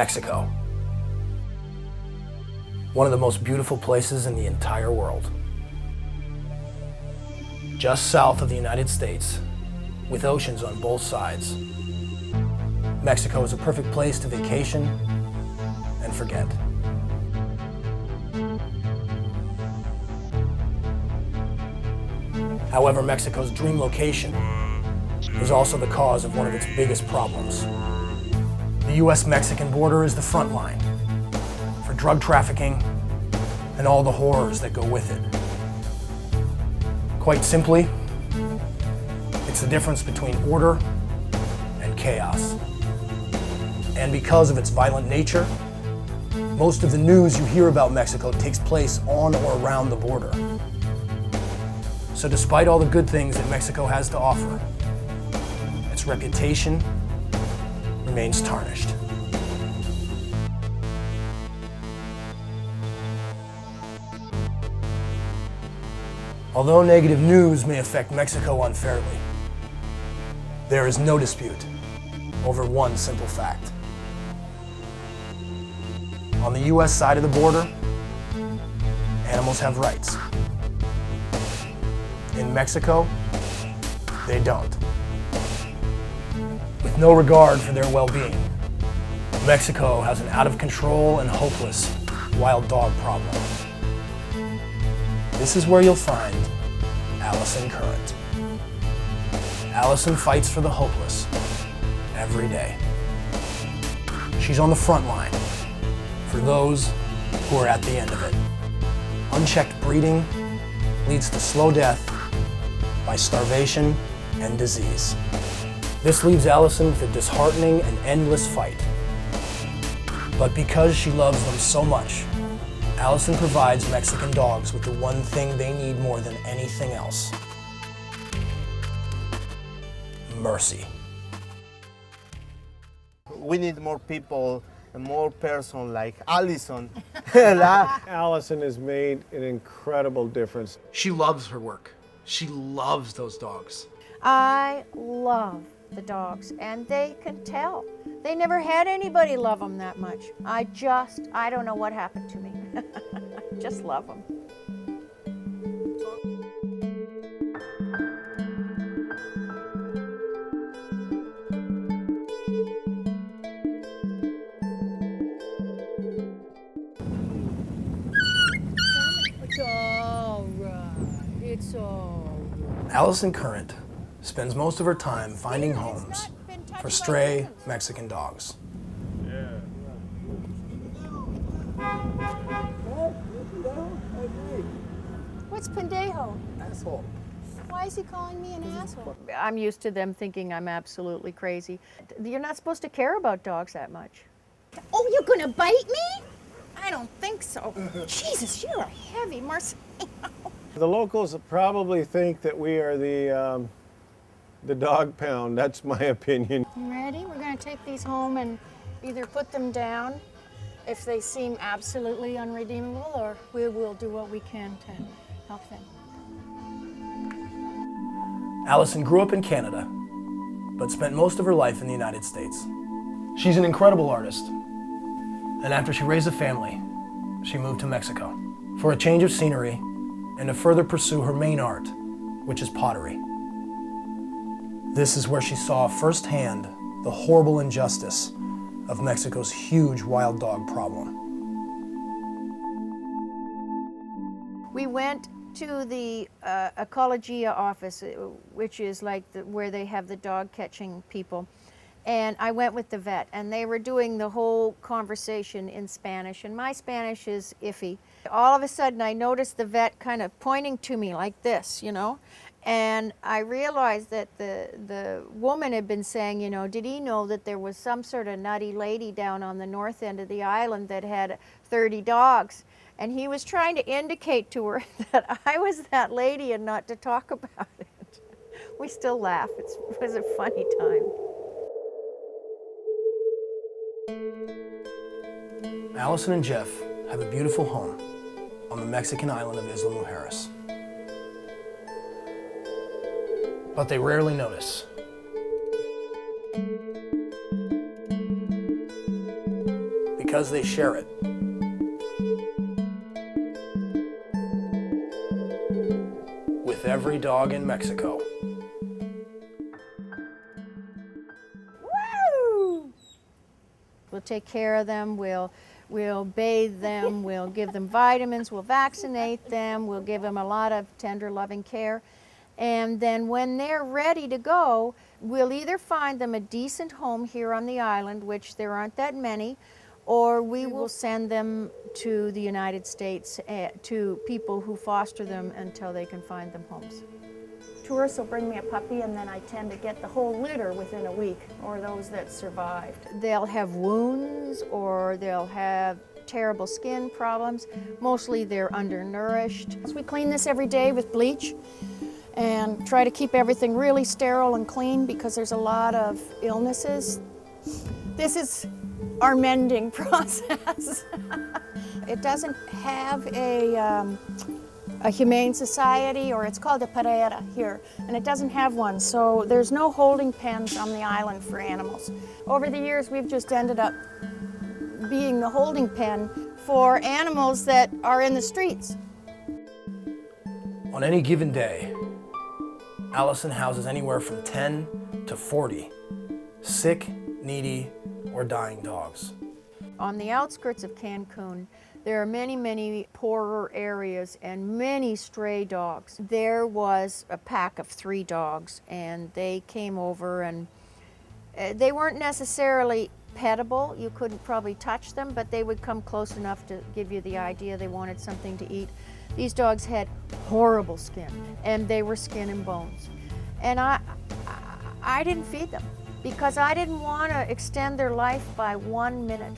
Mexico. One of the most beautiful places in the entire world. Just south of the United States, with oceans on both sides, Mexico is a perfect place to vacation and forget. However, Mexico's dream location is also the cause of one of its biggest problems. The US-Mexican border is the front line for drug trafficking and all the horrors that go with it. Quite simply, it's the difference between order and chaos. And because of its violent nature, most of the news you hear about Mexico takes place on or around the border. So despite all the good things that Mexico has to offer, its reputation remains tarnished. Although negative news may affect Mexico unfairly, there is no dispute over one simple fact. On the US side of the border, animals have rights. In Mexico, they don't. With no regard for their well-being, Mexico has an out-of-control and hopeless wild dog problem. This is where you'll find Allison Current. Allison fights for the hopeless every day. She's on the front line for those who are at the end of it. Unchecked breeding leads to slow death by starvation and disease. This leaves Allison with a disheartening and endless fight. But because she loves them so much, Allison provides Mexican dogs with the one thing they need more than anything else: mercy. We need more people and more person like Allison. Allison has made an incredible difference. She loves her work. She loves those dogs. I love the dogs, and they can tell. They never had anybody love them that much. I don't know what happened to me. I just love them. It's all right. It's all right. Allison Current spends most of her time finding homes for stray Mexican dogs. What's pendejo? Asshole. Why is he calling me an asshole? I'm used to them thinking I'm absolutely crazy. You're not supposed to care about dogs that much. Oh, you're gonna bite me? I don't think so. Jesus, you're a heavy Marcel. The locals probably think that we are the dog pound. That's my opinion. You ready? We're gonna take these home and either put them down if they seem absolutely unredeemable, or we will do what we can to help them. Allison grew up in Canada, but spent most of her life in the United States. She's an incredible artist, and after she raised a family, she moved to Mexico for a change of scenery and to further pursue her main art, which is pottery. This is where she saw firsthand the horrible injustice of Mexico's huge wild dog problem. We went to the Ecologia office, which is like where they have the dog catching people. And I went with the vet, and they were doing the whole conversation in Spanish, and my Spanish is iffy. All of a sudden, I noticed the vet kind of pointing to me like this, you know, and I realized that the woman had been saying, you know, did he know that there was some sort of nutty lady down on the north end of the island that had 30 dogs? And he was trying to indicate to her that I was that lady and not to talk about it. We still laugh. It was a funny time. Allison and Jeff have a beautiful home on the Mexican island of Isla Mujeres. But they rarely notice. because they share it. With every dog in Mexico. We'll take care of them, we'll bathe them, we'll give them vitamins, we'll vaccinate them, we'll give them a lot of tender, loving care. And then when they're ready to go, we'll either find them a decent home here on the island, which there aren't that many, or we will send them to the United States to people who foster them until they can find them homes. Tourists will bring me a puppy, and then I tend to get the whole litter within a week, or those that survived. They'll have wounds or they'll have terrible skin problems. Mostly they're undernourished. So we clean this every day with bleach and try to keep everything really sterile and clean because there's a lot of illnesses. This is our mending process. It doesn't have a humane society, or it's called a parera here, and it doesn't have one, so there's no holding pens on the island for animals. Over the years, we've just ended up being the holding pen for animals that are in the streets. On any given day, Allison houses anywhere from 10 to 40 sick, needy, or dying dogs. On the outskirts of Cancun, there are many, many poorer areas and many stray dogs. There was a pack of 3 dogs, and they came over, and they weren't necessarily pettable. You couldn't probably touch them, but they would come close enough to give you the idea they wanted something to eat. These dogs had horrible skin, and they were skin and bones. And I didn't feed them because I didn't want to extend their life by 1 minute.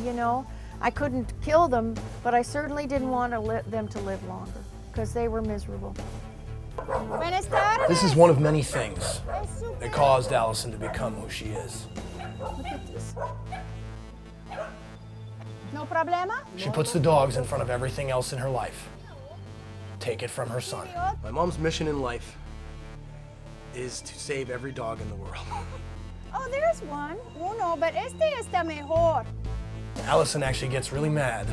You know, I couldn't kill them, but I certainly didn't want them to live longer because they were miserable. This is one of many things that caused Allison to become who she is. Look at this. No problema? She puts the dogs in front of everything else in her life. Take it from her son. My mom's mission in life is to save every dog in the world. Oh, there's one. Uno, but este está mejor. Allison actually gets really mad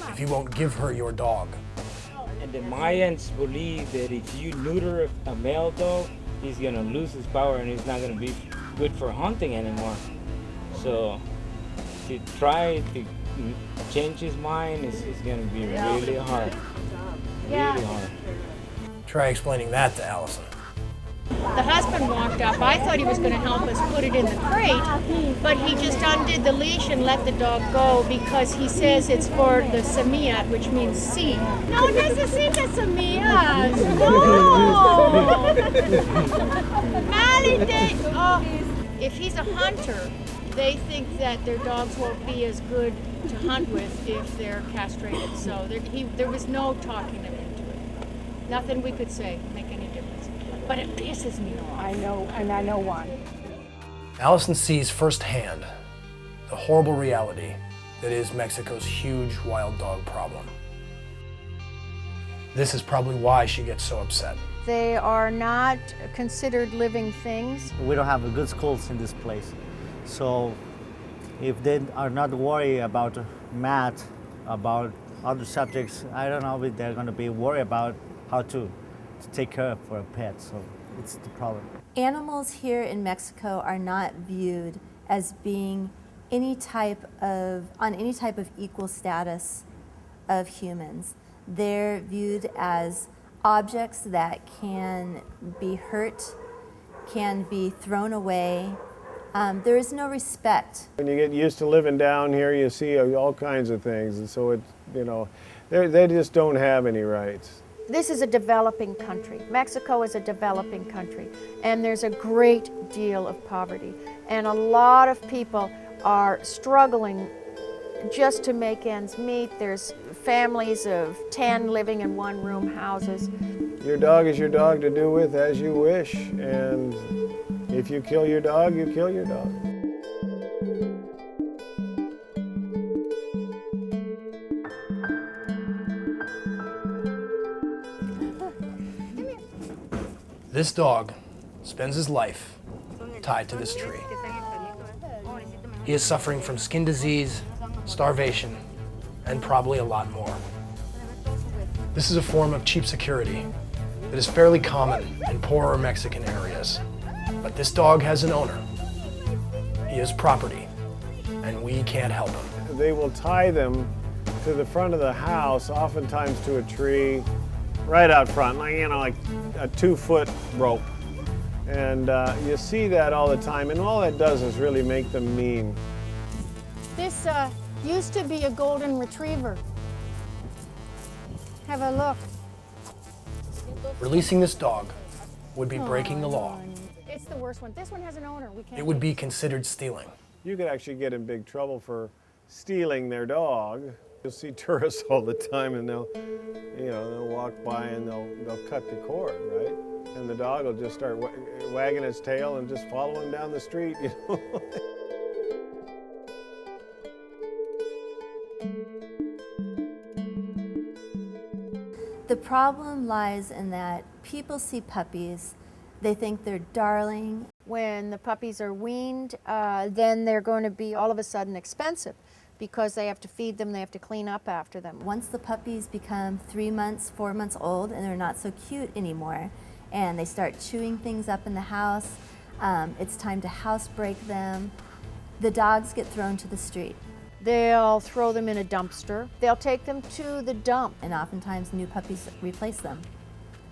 if you won't give her your dog. And the Mayans believe that if you neuter a male dog, he's gonna lose his power and he's not gonna be good for hunting anymore. So to try to change his mind is gonna be really hard. Really hard. Try explaining that to Allison. The husband walked up. I thought he was going to help us put it in the crate, but he just undid the leash and let the dog go because he says it's for the semilla, which means seed. No necesita semillas. No. Malite. Oh. If he's a hunter, they think that their dogs won't be as good to hunt with if they're castrated. So there was no talking him into it. Nothing we could say make any difference. But it pisses me off. I know, and I know why. Allison sees firsthand the horrible reality that is Mexico's huge wild dog problem. This is probably why she gets so upset. They are not considered living things. We don't have good schools in this place. So if they are not worried about math, about other subjects, I don't know if they're going to be worried about how to take care of for a pet, so it's the problem. Animals here in Mexico are not viewed as being on any type of equal status of humans. They're viewed as objects that can be hurt, can be thrown away. There is no respect. When you get used to living down here, you see all kinds of things, and so they just don't have any rights. This is a developing country. Mexico is a developing country, and there's a great deal of poverty. And a lot of people are struggling just to make ends meet. There's families of 10 living in one-room houses. Your dog is your dog to do with as you wish, and if you kill your dog, you kill your dog. This dog spends his life tied to this tree. He is suffering from skin disease starvation, and probably a lot more. This is a form of cheap security that is fairly common in poorer Mexican areas. But this dog has an owner. He is property, and we can't help him. They will tie them to the front of the house, oftentimes to a tree, right out front, like, you know, like a 2-foot rope. And you see that all the time, and all that does is really make them mean. This used to be a golden retriever. Have a look. Releasing this dog would be breaking the law. It's the worst one. This one has an owner. We can't. It would be considered stealing. You could actually get in big trouble for stealing their dog. You'll see tourists all the time, and they'll walk by and they'll cut the cord, right? And the dog will just start wagging its tail and just follow him down the street, you know. The problem lies in that people see puppies, they think they're darling. When the puppies are weaned, then they're going to be all of a sudden expensive because they have to feed them, they have to clean up after them. Once the puppies become 3 months, 4 months old, and they're not so cute anymore, and they start chewing things up in the house, it's time to housebreak them. The dogs get thrown to the street. They'll throw them in a dumpster. They'll take them to the dump. And oftentimes new puppies replace them.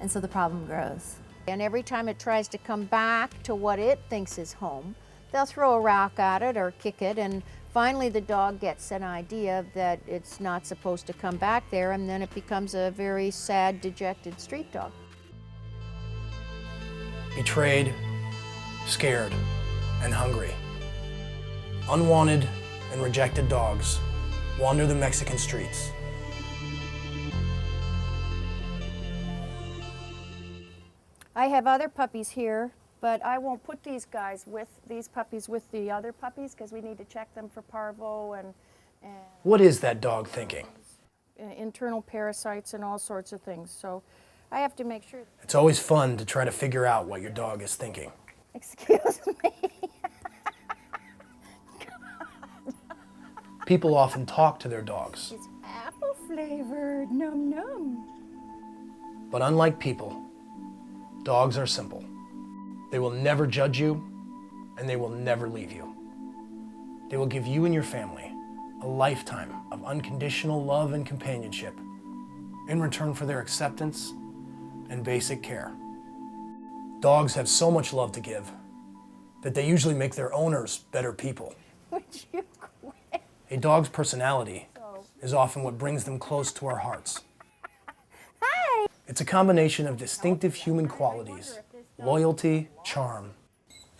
And so the problem grows. And every time it tries to come back to what it thinks is home, they'll throw a rock at it or kick it, and finally the dog gets an idea that it's not supposed to come back there, and then it becomes a very sad, dejected street dog. Betrayed, scared, and hungry. Unwanted and rejected dogs wander the Mexican streets. I have other puppies here, but I won't put these puppies with the other puppies because we need to check them for parvo and What is that dog thinking? internal parasites and all sorts of things. So I have to make sure. It's always fun to try to figure out what your dog is thinking. Excuse me. People often talk to their dogs, It's apple flavored, num num. but unlike people, dogs are simple. They will never judge you, and they will never leave you. They will give you and your family a lifetime of unconditional love and companionship in return for their acceptance and basic care. Dogs have so much love to give that they usually make their owners better people. Would you quit? A dog's personality is often what brings them close to our hearts. Hi. It's a combination of distinctive human qualities, loyalty, charm,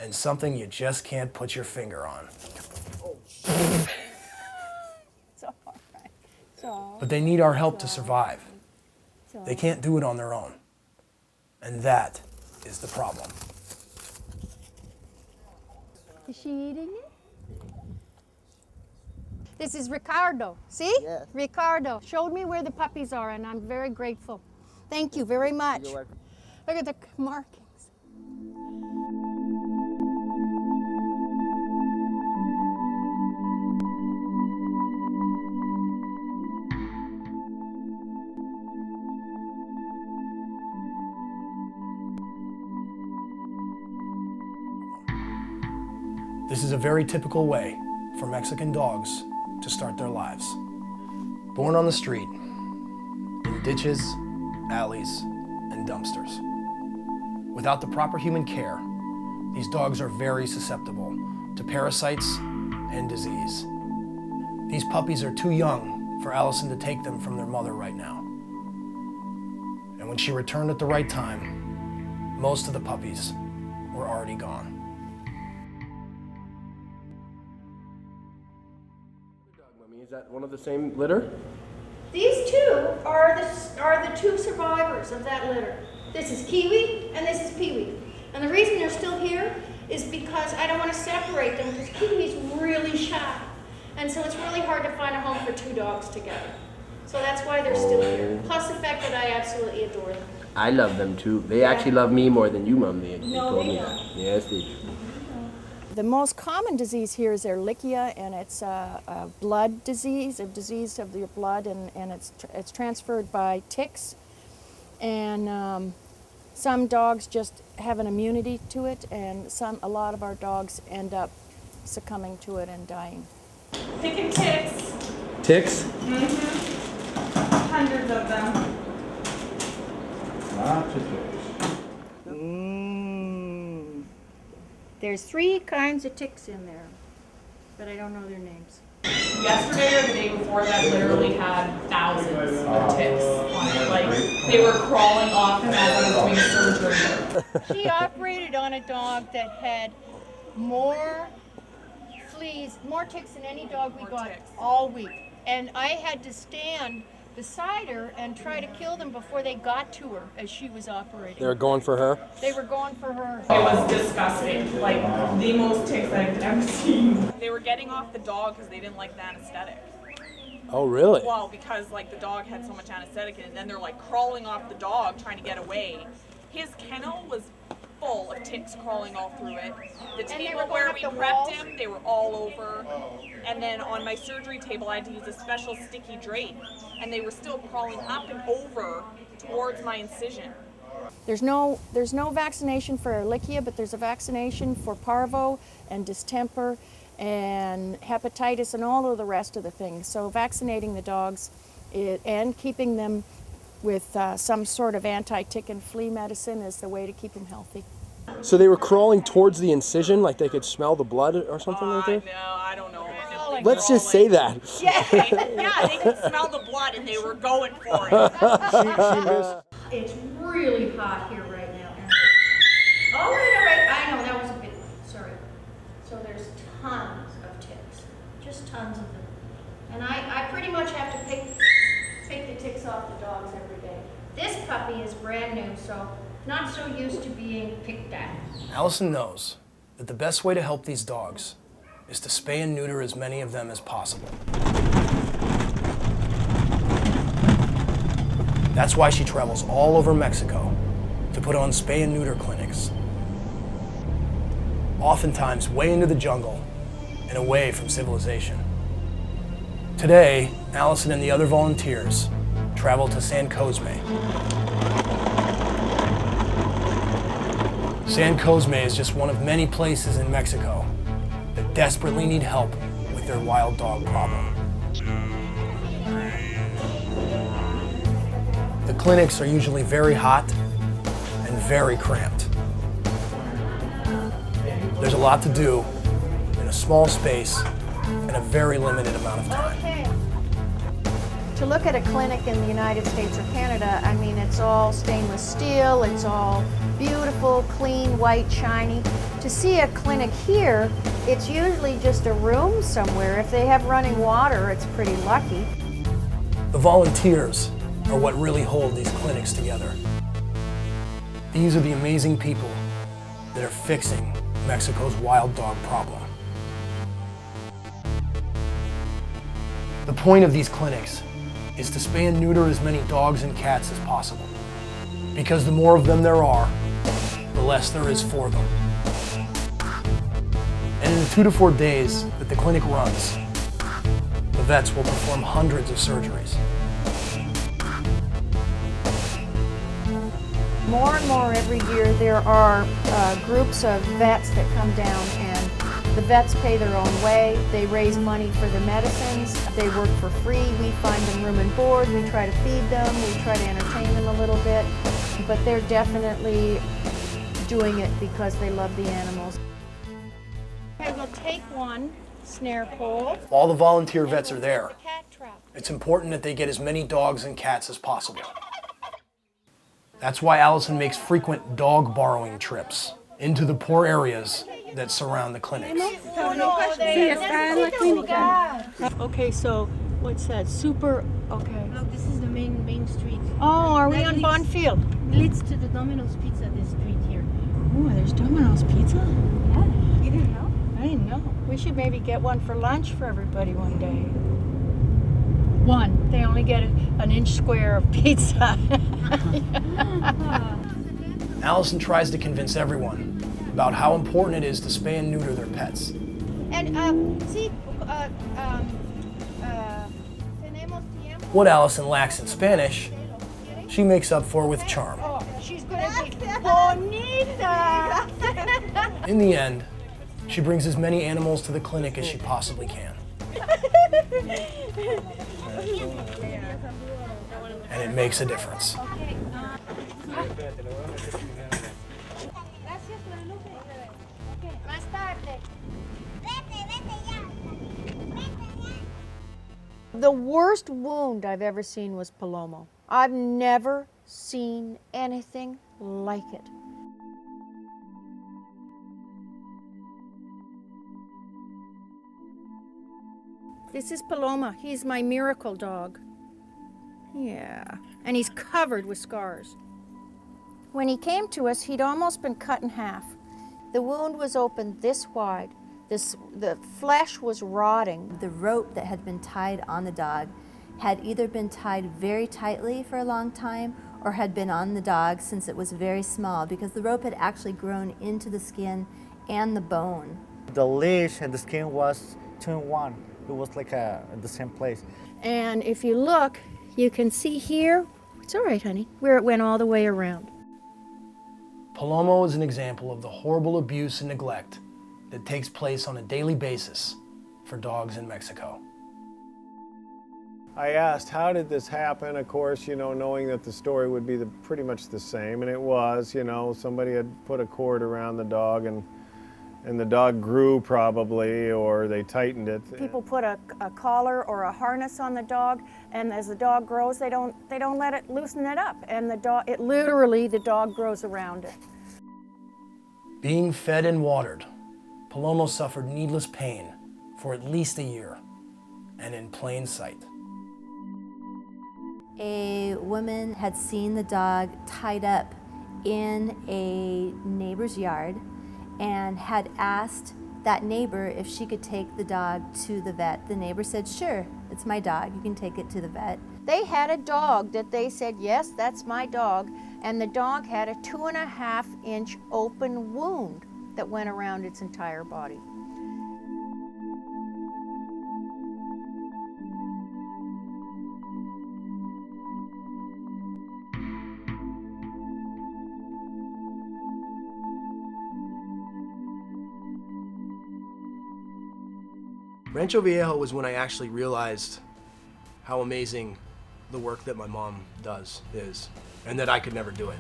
and something you just can't put your finger on. It's all right. So, But they need our help to survive. They can't do it on their own. And that is the problem. is she eating it? This is Ricardo. See? Yes. Ricardo showed me where the puppies are, and I'm very grateful. Thank you very much. You're welcome. Look at the markings. This is a very typical way for Mexican dogs to start their lives. Born on the street, in ditches, alleys, and dumpsters. Without the proper human care, these dogs are very susceptible to parasites and disease. These puppies are too young for Allison to take them from their mother right now. And when she returned at the right time, most of the puppies were already gone. Is that one of the same litter? These two are the two survivors of that litter. This is Kiwi and this is Pee-wee. And the reason they're still here is because I don't want to separate them because Kiwi's really shy. And so it's really hard to find a home for two dogs together. So that's why they're still here. Plus the fact that I absolutely adore them. I love them too. They actually love me more than you, Mom. They No, told they me don't. that. Yes, they do. The most common disease here is Ehrlichia, and it's a blood disease, a disease of your blood, and it's transferred by ticks. And some dogs just have an immunity to it, and a lot of our dogs end up succumbing to it and dying. Picking ticks. Ticks? Mm-hmm. Hundreds of them. Lots of ticks. There's 3 kinds of ticks in there, but I don't know their names. Yesterday or the day before that literally had thousands of ticks on it. Like, they were crawling off as I was doing surgery. She operated on a dog that had more fleas, more ticks than any dog we got all week. And I had to stand beside her and try to kill them before they got to her as she was operating. They were going for her? They were going for her. It was disgusting. Like, the most ticks I've ever seen. They were getting off the dog because they didn't like the anesthetic. Oh, really? Well, because like the dog had so much anesthetic in it, and then they're like crawling off the dog trying to get away. His kennel was full of ticks crawling all through it. The table where we prepped him, they were all over. And then on my surgery table, I had to use a special sticky drape, and they were still crawling up and over towards my incision. There's no vaccination for Ehrlichia, but there's a vaccination for parvo and distemper and hepatitis and all of the rest of the things. So vaccinating the dogs and keeping them with some sort of anti-tick and flea medicine is the way to keep them healthy. So they were crawling towards the incision, like they could smell the blood or something like that? No, I don't know. Let's just say that. Yeah, they could smell the blood and they were going for it. It's really hot here right now. All right. I know, that was a bit, sorry. So there's tons of ticks, just tons of them. And I pretty much have to pick the ticks off the dogs every day. This puppy is brand new, so not so used to being picked at. Allison knows that the best way to help these dogs is to spay and neuter as many of them as possible. That's why she travels all over Mexico to put on spay and neuter clinics. Oftentimes way into the jungle and away from civilization. Today, Allison and the other volunteers travel to San Cosme. San Cosme is just one of many places in Mexico that desperately need help with their wild dog problem. The clinics are usually very hot and very cramped. There's a lot to do in a small space and a very limited amount of time. To look at a clinic in the United States or Canada, I mean, it's all stainless steel, it's all beautiful, clean, white, shiny. To see a clinic here, it's usually just a room somewhere. If they have running water, it's pretty lucky. The volunteers are what really hold these clinics together. These are the amazing people that are fixing Mexico's wild dog problem. The point of these clinics is to spay and neuter as many dogs and cats as possible. Because the more of them there are, the less there is for them. And in the 2 to 4 days that the clinic runs, the vets will perform hundreds of surgeries. More and more every year there are groups of vets that come down, and the vets pay their own way. They raise money for the medicines. They work for free. We find them room and board. We try to feed them. We try to entertain them a little bit. But they're definitely doing it because they love the animals. Okay, we'll take one snare pole. All the volunteer vets are there. It's important that they get as many dogs and cats as possible. That's why Allison makes frequent dog borrowing trips into the poor areas that surround the clinics. Okay, so what's that? Super, okay. Look, this is the main street. Oh, are we on Bonfield? Leads to the Domino's Pizza, this street here. Oh, there's Domino's Pizza? Yeah, you didn't know? I didn't know. We should maybe get one for lunch for everybody one day. One. They only get an inch square of pizza. Allison tries to convince everyone about how important it is to spay and neuter their pets. And see, tenemos tiempo. What Allison lacks in Spanish, she makes up for with charm. Oh, she's gonna be bonita. In the end, she brings as many animals to the clinic as she possibly can. And it makes a difference. The worst wound I've ever seen was Paloma. I've never seen anything like it. This is Paloma. He's my miracle dog. Yeah, and he's covered with scars. When he came to us, he'd almost been cut in half. The wound was open this wide. The flesh was rotting. The rope that had been tied on the dog had either been tied very tightly for a long time or had been on the dog since it was very small, because the rope had actually grown into the skin and the bone. The leash and the skin was 2 in 1. It was like at the same place. And if you look, you can see here, it's all right, honey, where it went all the way around. Paloma is an example of the horrible abuse and neglect that takes place on a daily basis for dogs in Mexico. I asked, how did this happen? Of course, knowing that the story would be pretty much the same, and it was, somebody had put a cord around the dog and the dog grew probably, or they tightened it. People put a collar or a harness on the dog, and as the dog grows, they don't let it loosen it up, and the dog grows around it. Being fed and watered, Paloma suffered needless pain for at least a year, and in plain sight. A woman had seen the dog tied up in a neighbor's yard and had asked that neighbor if she could take the dog to the vet. The neighbor said, "Sure, it's my dog, you can take it to the vet." They had a dog that they said, yes, that's my dog, and the dog had a 2.5-inch open wound that went around its entire body. Rancho Viejo was when I actually realized how amazing the work that my mom does is, and that I could never do it.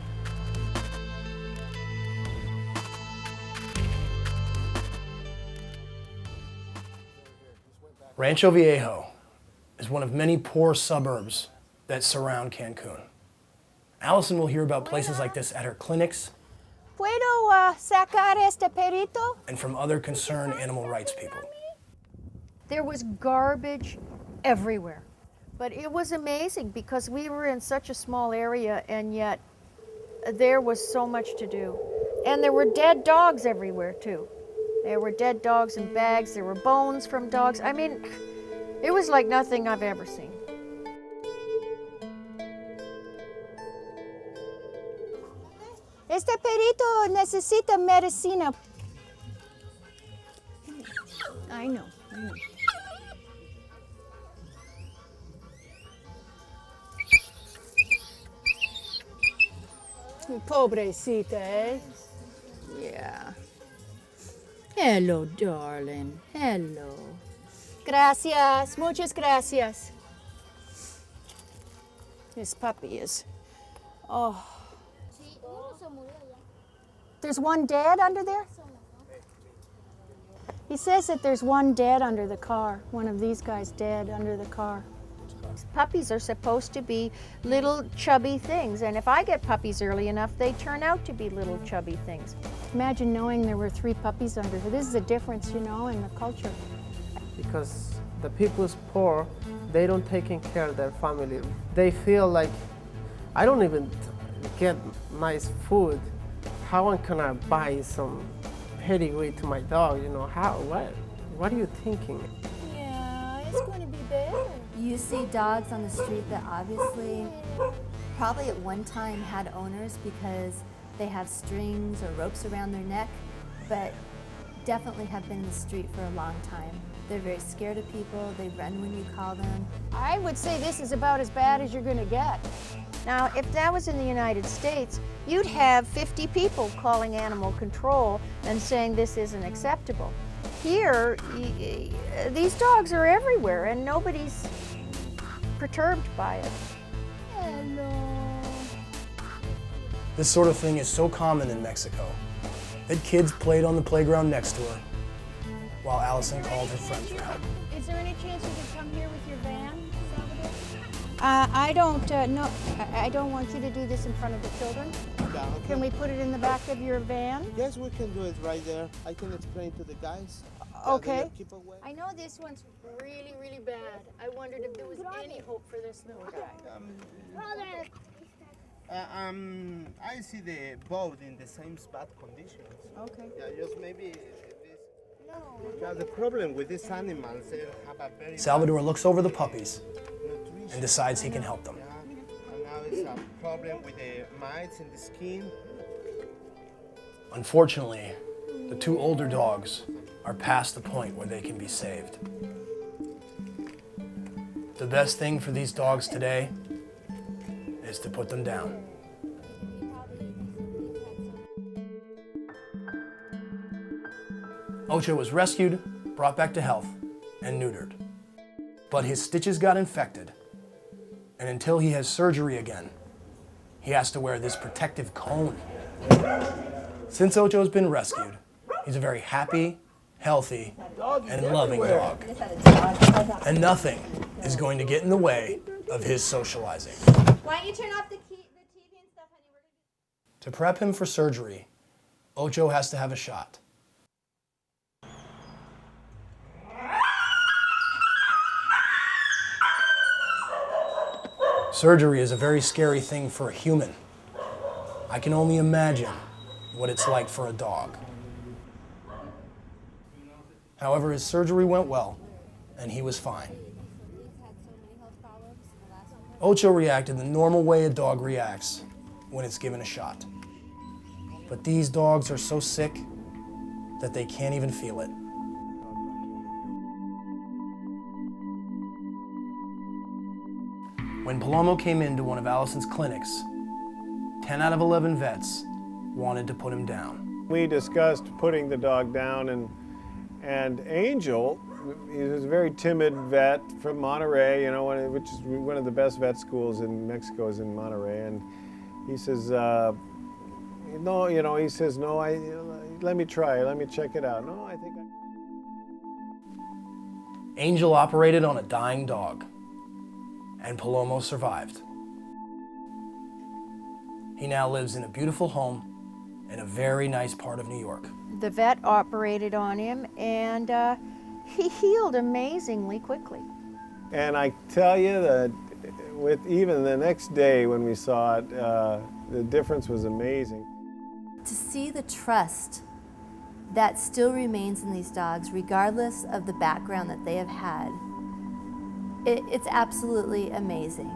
Rancho Viejo is one of many poor suburbs that surround Cancun. Allison will hear about places like this at her clinics ¿Puedo sacar este perito? and from other concerned animal rights people. There was garbage everywhere. But it was amazing because we were in such a small area and yet there was so much to do. And there were dead dogs everywhere too. There were dead dogs in bags, there were bones from dogs. I mean, it was like nothing I've ever seen. Este perito necesita medicina. I know. Pobrecita, eh? Yeah. Hello, darling. Hello. Gracias. Muchas gracias. This puppy is... Oh. There's one dead under there? He says that there's one dead under the car. One of these guys dead under the car. Puppies are supposed to be little chubby things, and if I get puppies early enough, they turn out to be little chubby things. Imagine knowing there were 3 puppies under her. This is a difference, in the culture. Because the people's poor, they don't take care of their family. They feel like, I don't even get nice food. How can I buy some pedigree to my dog? What are you thinking? Yeah, it's going to be better. You see dogs on the street that obviously probably at one time had owners because they have strings or ropes around their neck, but definitely have been in the street for a long time. They're very scared of people. They run when you call them. I would say this is about as bad as you're going to get. Now, if that was in the United States, you'd have 50 people calling animal control and saying this isn't acceptable. Here, these dogs are everywhere and nobody's perturbed by it. Hello. This sort of thing is so common in Mexico that kids played on the playground next to her while Allison called her friend for help. Is there any chance you could come here with your van, Salvador? I don't want you to do this in front of the children. Yeah, okay. Can we put it in the back of your van? Yes, we can do it right there. I can explain to the guys. Okay. Keep away. I know this one's really, really bad. I wondered if there was any hope for this little guy. I see the boat in the same bad conditions. Okay. Yeah, just maybe this. No. Because the problem with these animals, they have a very Salvador looks over the puppies and decides he can help them. Yeah. And now it's a problem with the mites in the skin. Unfortunately, the two older dogs are past the point where they can be saved. The best thing for these dogs today is to put them down. Ocho was rescued, brought back to health, and neutered. But his stitches got infected, and until he has surgery again, he has to wear this protective cone. Since Ocho's been rescued, he's a very happy, healthy, and loving dog. And nothing is going to get in the way of his socializing. Why don't you turn off the TV and stuff, honey? To prep him for surgery, Ocho has to have a shot. Surgery is a very scary thing for a human. I can only imagine what it's like for a dog. However, his surgery went well, and he was fine. Ocho reacted the normal way a dog reacts when it's given a shot. But these dogs are so sick that they can't even feel it. When Paloma came into one of Allison's clinics, 10 out of 11 vets wanted to put him down. We discussed putting the dog down, and Angel, he was a very timid vet from Monterey, you know, which is one of the best vet schools in Mexico is in Monterey, and he says, no, you know, he says, no, let me try, let me check it out. No, I think Angel operated on a dying dog, and Paloma survived. He now lives in a beautiful home in a very nice part of New York. The vet operated on him, and he healed amazingly quickly. And I tell you that with even the next day when we saw it, the difference was amazing. To see the trust that still remains in these dogs, regardless of the background that they have had, it's absolutely amazing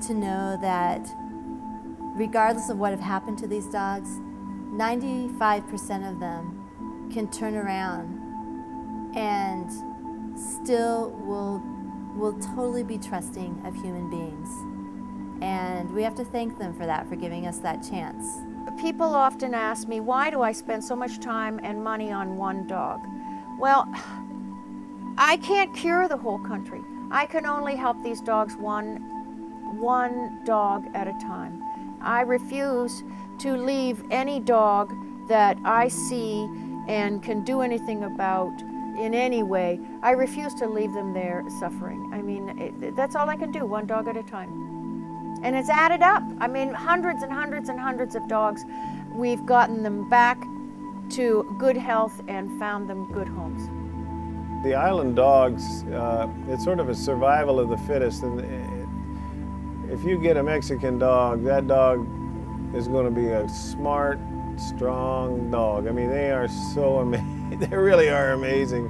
to know that regardless of what have happened to these dogs, 95% of them can turn around and still will totally be trusting of human beings. And we have to thank them for that, for giving us that chance. People often ask me, why do I spend so much time and money on one dog? Well, I can't cure the whole country. I can only help these dogs one dog at a time. I refuse to leave any dog that I see and can do anything about in any way. I refuse to leave them there suffering. I mean, that's all I can do, one dog at a time. And it's added up. I mean, hundreds and hundreds and hundreds of dogs, we've gotten them back to good health and found them good homes. The island dogs, it's sort of a survival of the fittest. And if you get a Mexican dog, that dog is going to be a smart, strong dog. I mean, they are so amazing. They really are amazing.